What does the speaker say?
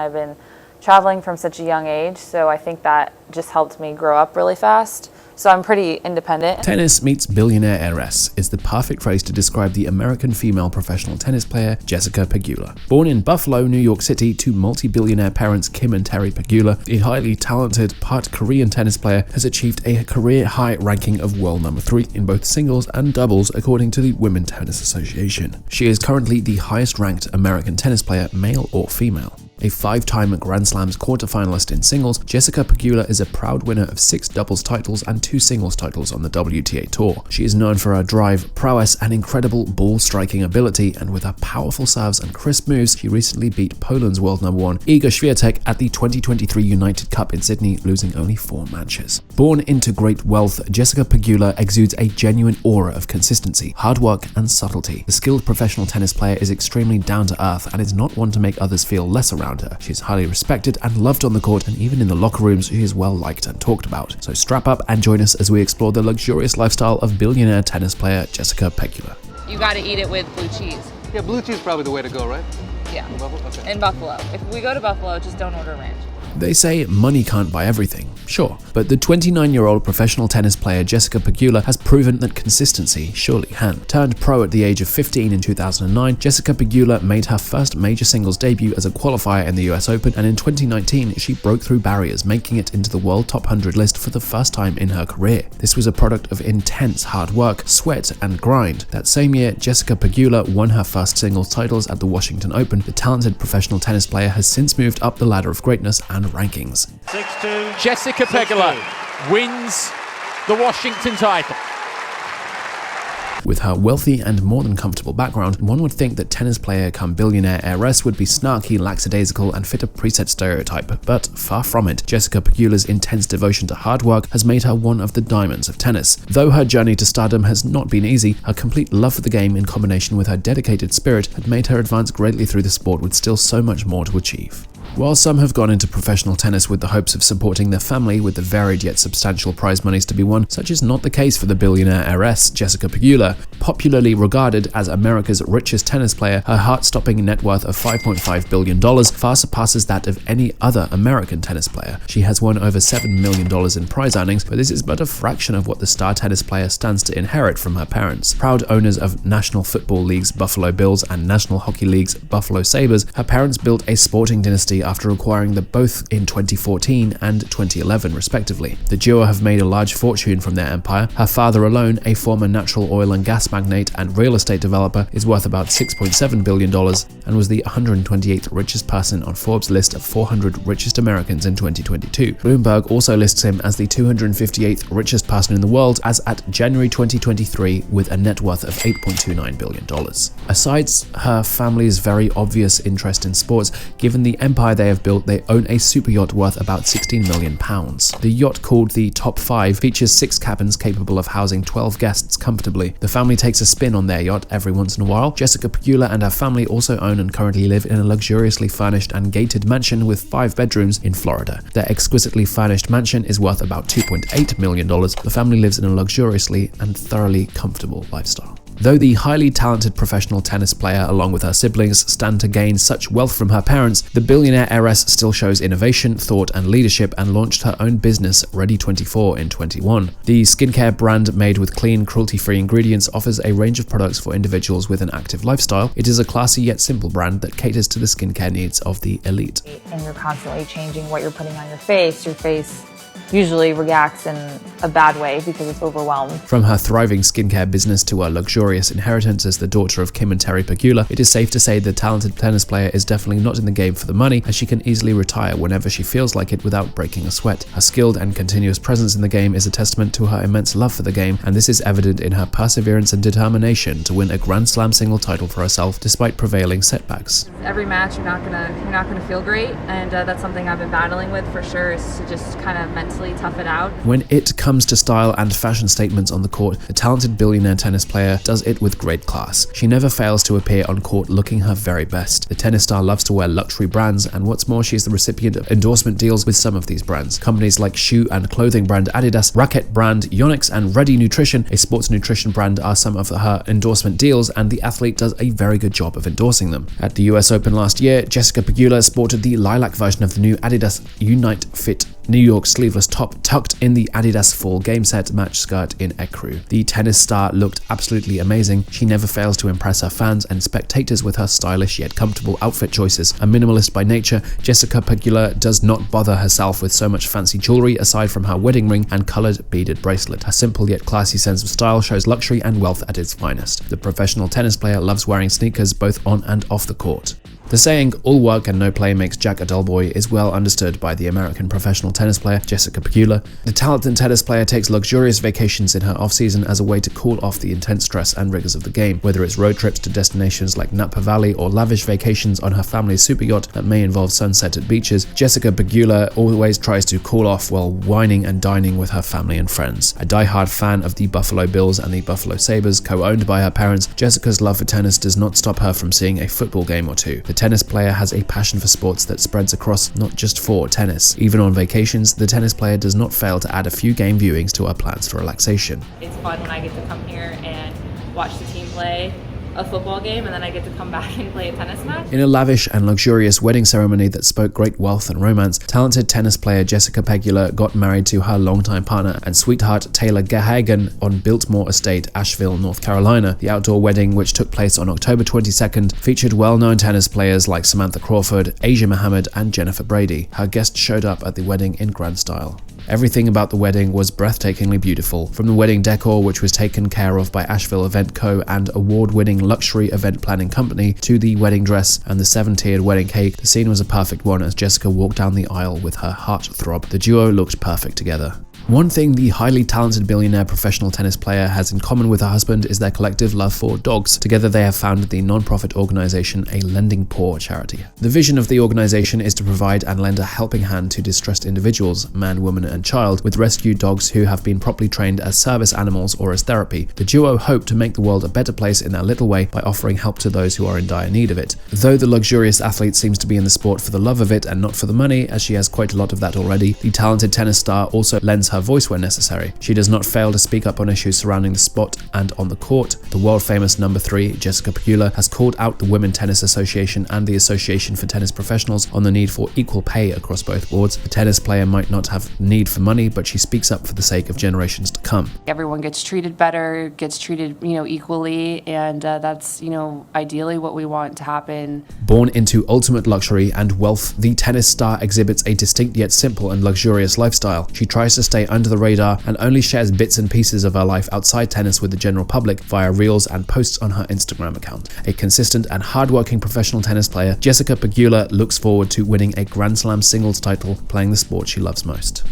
I've been traveling from such a young age, so I think that just helped me grow up really fast. So I'm pretty independent. Tennis meets billionaire heiress is the perfect phrase to describe the American female professional tennis player Jessica Pegula. Born in Buffalo, New York City to multi-billionaire parents Kim and Terry Pegula, the highly talented part Korean tennis player has achieved a career-high ranking of world number 3 in both singles and doubles according to the Women's Tennis Association. She is currently the highest-ranked American tennis player, male or female. A 5-time Grand Slams quarterfinalist in singles, Jessica Pegula is a proud winner of 6 doubles titles and 2 singles titles on the WTA Tour. She is known for her drive, prowess, and incredible ball-striking ability, and with her powerful serves and crisp moves, she recently beat Poland's world number 1, Iga Swiatek, at the 2023 United Cup in Sydney, losing only 4 matches. Born into great wealth, Jessica Pegula exudes a genuine aura of consistency, hard work, and subtlety. The skilled professional tennis player is extremely down-to-earth and is not one to make others feel less around her. She is highly respected and loved on the court, and even in the locker rooms she is well liked and talked about. So strap up and join us as we explore the luxurious lifestyle of billionaire tennis player Jessica Pegula. You gotta eat it with blue cheese. Yeah, blue cheese is probably the way to go, right? Yeah. In Buffalo? Okay. In Buffalo. If we go to Buffalo, just don't order ranch. They say money can't buy everything, sure, but the 29-year-old professional tennis player Jessica Pegula has proven that consistency surely can. Turned pro at the age of 15 in 2009, Jessica Pegula made her first major singles debut as a qualifier in the US Open, and in 2019 she broke through barriers, making it into the World Top 100 list for the first time in her career. This was a product of intense hard work, sweat, and grind. That same year, Jessica Pegula won her first singles titles at the Washington Open. The talented professional tennis player has since moved up the ladder of greatness and rankings. 6-2. Jessica Pegula wins the Washington title. With her wealthy and more than comfortable background, one would think that tennis player come billionaire heiress would be snarky, lackadaisical, and fit a preset stereotype, but far from it. Jessica Pegula's intense devotion to hard work has made her one of the diamonds of tennis. Though her journey to stardom has not been easy, her complete love for the game in combination with her dedicated spirit had made her advance greatly through the sport, with still so much more to achieve. While some have gone into professional tennis with the hopes of supporting their family with the varied yet substantial prize monies to be won, such is not the case for the billionaire heiress Jessica Pegula. Popularly regarded as America's richest tennis player, her heart-stopping net worth of $5.5 billion far surpasses that of any other American tennis player. She has won over $7 million in prize earnings, but this is but a fraction of what the star tennis player stands to inherit from her parents. Proud owners of National Football League's Buffalo Bills and National Hockey League's Buffalo Sabres, her parents built a sporting dynasty after acquiring them both in 2014 and 2011 respectively. The duo have made a large fortune from their empire. Her father alone, a former natural oil and gas magnate and real estate developer, is worth about $6.7 billion and was the 128th richest person on Forbes' list of 400 richest Americans in 2022. Bloomberg also lists him as the 258th richest person in the world as at January 2023, with a net worth of $8.29 billion. Aside her family's very obvious interest in sports, given the empire they have built, they own a super yacht worth about £16 million. The yacht, called the Top 5, features 6 cabins capable of housing 12 guests comfortably. The family takes a spin on their yacht every once in a while. Jessica Pegula and her family also own and currently live in a luxuriously furnished and gated mansion with 5 bedrooms in Florida. Their exquisitely furnished mansion is worth about $2.8 million. The family lives in a luxuriously and thoroughly comfortable lifestyle. Though the highly talented professional tennis player, along with her siblings, stand to gain such wealth from her parents, the billionaire heiress still shows innovation, thought, and leadership, and launched her own business, Ready24, in 2021. The skincare brand, made with clean, cruelty-free ingredients, offers a range of products for individuals with an active lifestyle. It is a classy yet simple brand that caters to the skincare needs of the elite. And you're constantly changing what you're putting on your face usually reacts in a bad way because it's overwhelmed. From her thriving skincare business to her luxurious inheritance as the daughter of Kim and Terry Pegula, it is safe to say the talented tennis player is definitely not in the game for the money, as she can easily retire whenever she feels like it without breaking a sweat. Her skilled and continuous presence in the game is a testament to her immense love for the game, and this is evident in her perseverance and determination to win a Grand Slam single title for herself despite prevailing setbacks. Every match you're not gonna feel great, and that's something I've been battling with for sure, is to just kind of mentally mentally tough it out. When it comes to style and fashion statements on the court, the talented billionaire tennis player does it with great class. She never fails to appear on court looking her very best. The tennis star loves to wear luxury brands, and what's more, she's the recipient of endorsement deals with some of these brands. Companies like shoe and clothing brand Adidas, racket brand Yonex, and Ready Nutrition, a sports nutrition brand, are some of her endorsement deals, and the athlete does a very good job of endorsing them. At the US Open last year, Jessica Pegula sported the lilac version of the new Adidas Unite Fit New York sleeveless top tucked in the Adidas full game set match skirt in ecru. The tennis star looked absolutely amazing. She never fails to impress her fans and spectators with her stylish yet comfortable outfit choices. A minimalist by nature, Jessica Pegula does not bother herself with so much fancy jewelry aside from her wedding ring and colored beaded bracelet. Her simple yet classy sense of style shows luxury and wealth at its finest. The professional tennis player loves wearing sneakers both on and off the court. The saying, all work and no play makes Jack a dull boy, is well understood by the American professional tennis player Jessica Pegula. The talented tennis player takes luxurious vacations in her off-season as a way to cool off the intense stress and rigors of the game, whether it's road trips to destinations like Napa Valley or lavish vacations on her family's super yacht that may involve sunset at beaches. Jessica Pegula always tries to cool off while wining and dining with her family and friends. A die-hard fan of the Buffalo Bills and the Buffalo Sabres, co-owned by her parents, Jessica's love for tennis does not stop her from seeing a football game or two. The tennis player has a passion for sports that spreads across not just for tennis. Even on vacations, the tennis player does not fail to add a few game viewings to her plans for relaxation. It's fun when I get to come here and watch the team play a football game, and then I get to come back and play a tennis match. In a lavish and luxurious wedding ceremony that spoke great wealth and romance, talented tennis player Jessica Pegula got married to her longtime partner and sweetheart Taylor Gahagan on Biltmore Estate, Asheville, North Carolina. The outdoor wedding, which took place on October 22nd, featured well-known tennis players like Samantha Crawford, Asia Mohammed, and Jennifer Brady. Her guests showed up at the wedding in grand style. Everything about the wedding was breathtakingly beautiful, from the wedding decor, which was taken care of by Asheville Event Co. and award-winning luxury event planning company, to the wedding dress and the 7-tiered wedding cake. The scene was a perfect one as Jessica walked down the aisle with her heart throb. The duo looked perfect together. One thing the highly talented billionaire professional tennis player has in common with her husband is their collective love for dogs. Together they have founded the non-profit organization A Lending Paw charity. The vision of the organization is to provide and lend a helping hand to distressed individuals, man, woman and child, with rescued dogs who have been properly trained as service animals or as therapy. The duo hope to make the world a better place in their little way by offering help to those who are in dire need of it. Though the luxurious athlete seems to be in the sport for the love of it and not for the money, as she has quite a lot of that already, the talented tennis star also lends her voice when necessary. She does not fail to speak up on issues surrounding the sport and on the court. The world-famous number 3, Jessica Pegula, has called out the Women's Tennis Association and the Association for Tennis Professionals on the need for equal pay across both boards. The tennis player might not have need for money, but she speaks up for the sake of generations to come. Everyone gets treated better, gets treated, equally, and that's, ideally what we want to happen. Born into ultimate luxury and wealth, the tennis star exhibits a distinct yet simple and luxurious lifestyle. She tries to stay under the radar and only shares bits and pieces of her life outside tennis with the general public via reels and posts on her Instagram account. A consistent and hardworking professional tennis player, Jessica Pegula looks forward to winning a Grand Slam singles title playing the sport she loves most.